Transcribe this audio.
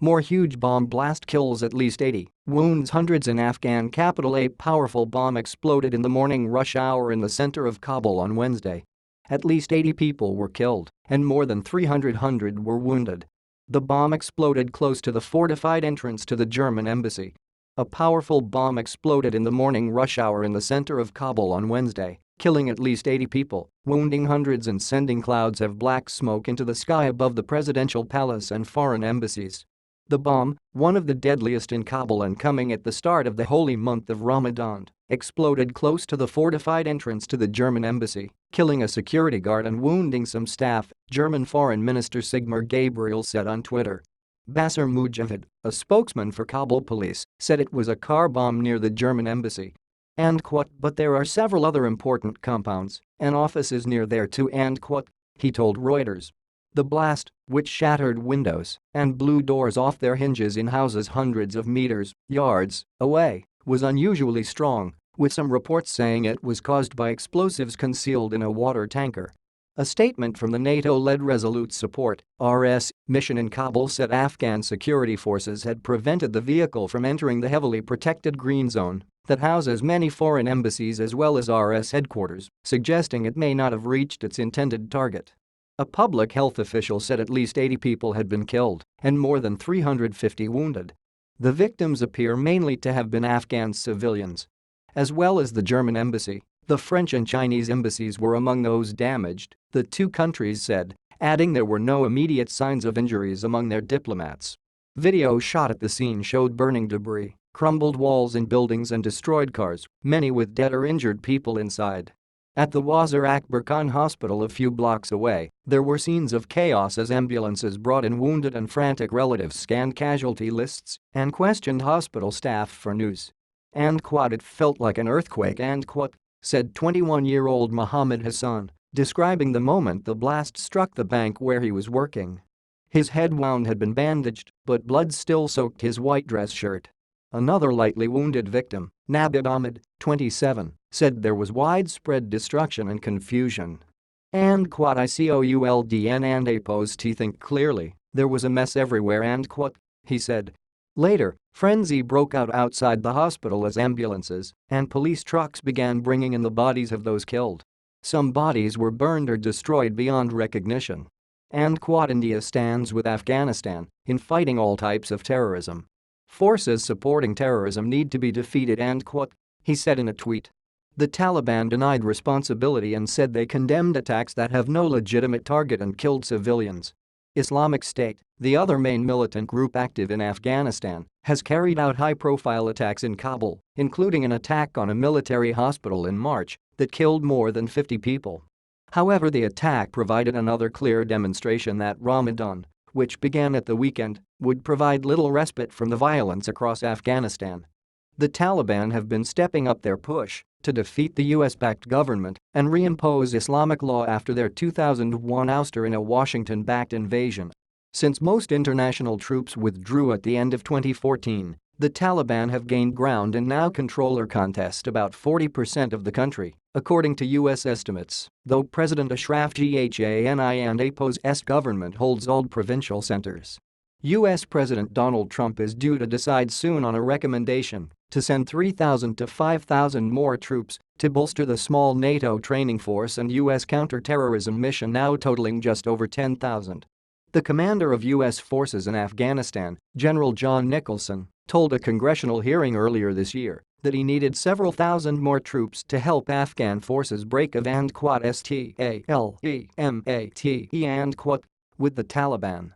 More huge bomb blast kills at least 80, wounds hundreds in Afghan capital. A powerful bomb exploded in the morning rush hour in the center of Kabul on Wednesday. At least 80 people were killed and more than 300 were wounded. The bomb exploded close to the fortified entrance to the German embassy. A powerful bomb exploded in the morning rush hour in the center of Kabul on Wednesday, killing at least 80 people, wounding hundreds and sending clouds of black smoke into the sky above the presidential palace and foreign embassies. The bomb, one of the deadliest in Kabul and coming at the start of the holy month of Ramadan, exploded close to the fortified entrance to the German embassy, killing a security guard and wounding some staff, German Foreign Minister Sigmar Gabriel said on Twitter. Basar Mujahid, a spokesman for Kabul police, said it was a car bomb near the German embassy. But there are several other important compounds and offices near there too, he told Reuters. The blast, which shattered windows and blew doors off their hinges in houses hundreds of yards away, was unusually strong, with some reports saying it was caused by explosives concealed in a water tanker. A statement from the NATO-led Resolute Support (RS) mission in Kabul said Afghan security forces had prevented the vehicle from entering the heavily protected green zone that houses many foreign embassies as well as RS headquarters, suggesting it may not have reached its intended target. A public health official said at least 80 people had been killed and more than 350 wounded. The victims appear mainly to have been Afghan civilians. As well as the German embassy, the French and Chinese embassies were among those damaged, the two countries said, adding there were no immediate signs of injuries among their diplomats. Video shot at the scene showed burning debris, crumbled walls in buildings and destroyed cars, many with dead or injured people inside. At the Wazir Akbar Khan hospital a few blocks away, there were scenes of chaos as ambulances brought in wounded and frantic relatives scanned casualty lists and questioned hospital staff for news. It felt like an earthquake, said 21-year-old Mohammed Hassan, describing the moment the blast struck the bank where he was working. His head wound had been bandaged, but blood still soaked his white dress shirt. Another lightly wounded victim, Nabid Ahmed, 27, said there was widespread destruction and confusion. I could think clearly, there was a mess everywhere he said. Later, frenzy broke out outside the hospital as ambulances and police trucks began bringing in the bodies of those killed. Some bodies were burned or destroyed beyond recognition. India stands with Afghanistan in fighting all types of terrorism. Forces supporting terrorism need to be defeated, he said in a tweet. The Taliban denied responsibility and said they condemned attacks that have no legitimate target and killed civilians. Islamic State, the other main militant group active in Afghanistan, has carried out high-profile attacks in Kabul, including an attack on a military hospital in March that killed more than 50 people. However, the attack provided another clear demonstration that Ramadan, which began at the weekend, would provide little respite from the violence across Afghanistan. The Taliban have been stepping up their push to defeat the US-backed government and reimpose Islamic law after their 2001 ouster in a Washington-backed invasion. Since most international troops withdrew at the end of 2014, the Taliban have gained ground and now control or contest about 40% of the country, according to US estimates, though President Ashraf Ghani's government holds all provincial centers. US President Donald Trump is due to decide soon on a recommendation to send 3,000 to 5,000 more troops to bolster the small NATO training force and US counter-terrorism mission now totaling just over 10,000. The commander of US forces in Afghanistan, General John Nicholson, told a congressional hearing earlier this year that he needed several thousand more troops to help Afghan forces break with the Taliban.